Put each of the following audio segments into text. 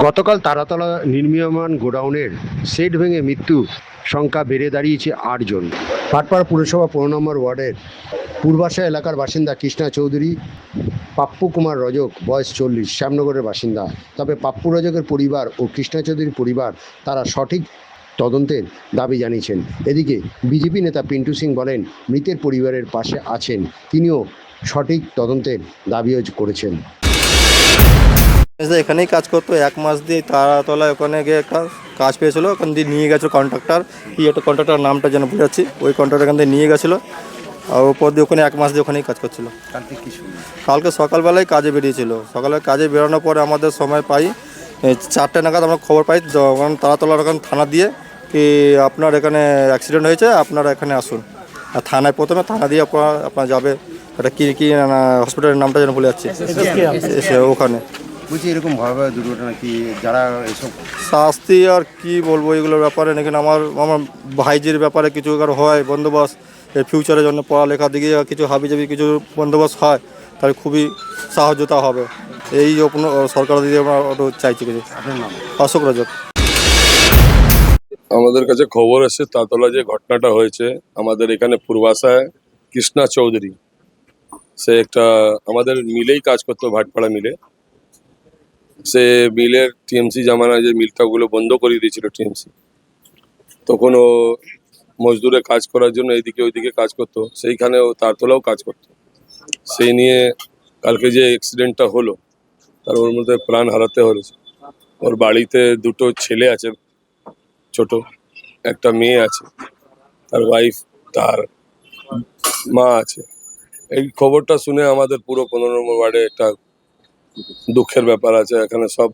গতকাল তারাতলা নির্মীয়মান গোডাউনের শেড ভেঙে মৃত্যু সংখ্যা বেড়ে দাঁড়িয়েছে ৮ জন। ভাটপাড়া পুরসভা ১৫ নম্বর ওয়ার্ডের পূর্বাশা এলাকার বাসিন্দা কৃষ্ণা চৌধুরী পাপ্পু কুমার রজক, বয়স ৪০, শ্যামনগরের বাসিন্দা। তবে পাপ্পু রজকের পরিবার ও কৃষ্ণা চৌধুরীর পরিবার তারা সঠিক তদন্তের দাবি জানিয়েছেন। এদিকে বিজেপি নেতা পিন্টু সিং বলেন, মৃতের পরিবারের পাশে আছেন, তিনিও সঠিক তদন্তের দাবিও করেছেন। এখানেই কাজ করতো, ১ মাস দিয়ে তারাতলায় ওখানে গিয়ে একটা কাজ পেয়েছিল, ওখান দিয়ে নিয়ে গেছিলো কন্ট্রাক্টর, কি একটা কন্ট্রাক্টর নামটা যেন বোঝাচ্ছি, ওই কন্ট্রাক্টর এখান থেকে নিয়ে গেছিলো। আর ওপর দিয়ে ওখানে ১ মাস দিয়ে ওখানেই কাজ করছিল। কালকে সকালবেলায় কাজে বেরিয়েছিল। সকালে কাজে বেরোনোর পরে আমাদের সময় পাই ৪টে নাগাদ আমরা খবর পাই যখন তারাতলার ওখানে থানা দিয়ে কি আপনার এখানে অ্যাক্সিডেন্ট হয়েছে, আপনারা এখানে আসুন। আর থানায় প্রথমে থানা দিয়ে আপনার যাবে, এটা কি হসপিটালের নামটা যেন ভুলে যাচ্ছি, এসে ওখানে বলছি এরকম ভয়াবহ দুর্ঘটনা কি যারা এসব শাস্তি আর কি বলবো এগুলোর ব্যাপারে নাকি আমার ভাইজির ব্যাপারে কিছু হয় বন্দোবস্ত, ফিউচারের জন্য পড়ালেখার দিকে কিছু হাবিজাবি কিছু বন্দোবস্ত হয়, তাহলে খুবই সাহায্যতা হবে। এই সরকার দিকে আমরা চাইছি কিছু। আপনার নাম? অশোক রজক। আমাদের কাছে খবর এসে তাতলা যে ঘটনাটা হয়েছে আমাদের এখানে পূর্বাশায় কৃষ্ণা চৌধুরী, সে একটা আমাদের মিলেই কাজ করতো, ভাটপাড়া মিলে। সে মিলের টিএমসি জামানায় যে মিলটাগুলো বন্ধ করে দিয়েছিল টিএমসি, তখন ও মজদুরে কাজ করার জন্য এইদিকে ওইদিকে কাজ করতো, সেইখানে ও তারতলাও কাজ করতো। সেই নিয়ে কালকে যে অ্যাক্সিডেন্টটা হলো তার ওর মধ্যে প্রাণ হারাতে হয়েছে। ওর বাড়িতে দুটো ছেলে আছে, ছোট একটা মেয়ে আছে, তার ওয়াইফ, তার মা আছে। এই খবরটা শুনে আমাদের পুরো ১৫ নম্বর ওয়ার্ডে একটা দুঃখের ব্যাপার আছে, এখানে সব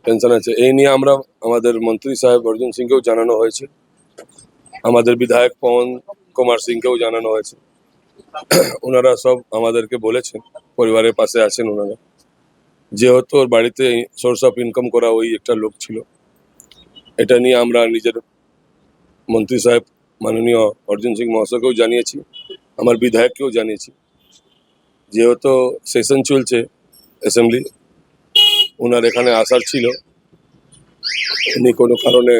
টেনশন আছে। এই নিয়ে আমরা আমাদের মন্ত্রী সাহেব অর্জুন সিংকেও জানানো হয়েছে, আমাদের বিধায়ক পবন কুমার সিংকেও জানানো হয়েছে। ওনারা সব আমাদেরকে বলেছেন পরিবারের পাশে আছেন ওনারা। যেহেতু ওর বাড়িতে সোর্স অফ ইনকাম করা ওই একটা লোক ছিল, এটা নিয়ে আমরা নিজের মন্ত্রী সাহেব মাননীয় অর্জুন সিং মহাশয়কেও জানিয়েছি, আমার বিধায়ককেও জানিয়েছি। যেহেতু সেশন চলছে অ্যাসেম্বলি, ওনার এখানে আসার ছিল, উনি কোনো কারণে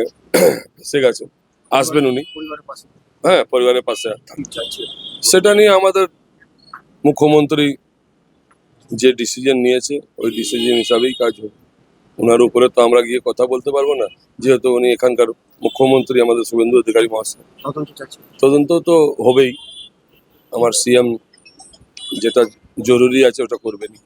এসে গেছে, আসবেন উনি। হ্যাঁ, পরিবারের পাশে সেটা নিয়ে আমাদের মুখ্যমন্ত্রী যে ডিসিশন নিয়েছে ওই ডিসিশন হিসাবেই কাজ হবে। ওনার উপরে তো আমরা গিয়ে কথা বলতে পারবো না, যেহেতু উনি এখানকার মুখ্যমন্ত্রী আমাদের শুভেন্দু অধিকারী মহাশয়। তদন্ত তো হবেই, আমার সিএম যেটা জরুরি আছে ওটা করবেনই।